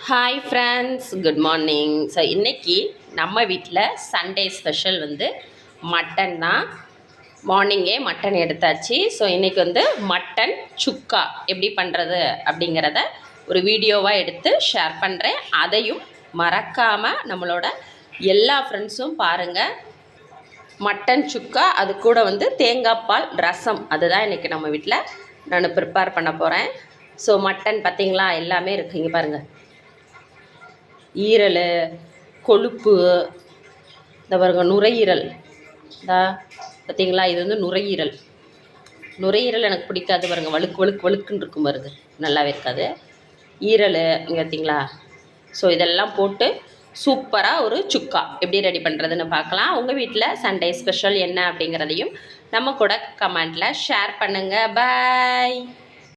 Hi friends, good morning. So இன்றைக்கி நம்ம வீட்டில் சண்டே ஸ்பெஷல் வந்து மட்டன் தான். மார்னிங்கே மட்டன் எடுத்தாச்சு. ஸோ இன்றைக்கி வந்து மட்டன் சுக்கா எப்படி பண்ணுறது அப்படிங்கிறத ஒரு வீடியோவாக எடுத்து ஷேர் பண்ணுறேன். அதையும் மறக்காமல் நம்மளோட எல்லா ஃப்ரெண்ட்ஸும் பாருங்கள். மட்டன் சுக்கா, அது கூட வந்து தேங்காய் பால் ரசம், அதுதான் இன்றைக்கி நம்ம வீட்டில் நான் ப்ரிப்பேர் பண்ண போகிறேன். ஸோ மட்டன் பார்த்திங்களா, எல்லாமே இருக்குது. இங்கே பாருங்கள், ஈரல், கொழுப்பு, இந்த பாருங்க நுரையீரல், பார்த்தீங்களா, இது வந்து நுரையீரல். நுரையீரல் எனக்கு பிடிக்காது பாருங்க, வழுக்கு வழுக்கு வழுக்குன்னு இருக்கும் பாருங்க, நல்லாவே இருக்காது. ஈரல் இங்கே பார்த்தீங்களா. ஸோ இதெல்லாம் போட்டு சூப்பராக ஒரு சுக்கா எப்படி ரெடி பண்ணுறதுன்னு பார்க்கலாம். உங்கள் வீட்டில் சண்டே ஸ்பெஷல் என்ன அப்படிங்கிறதையும் நம்ம கூட கமெண்ட்டில் ஷேர் பண்ணுங்கள். பாய்.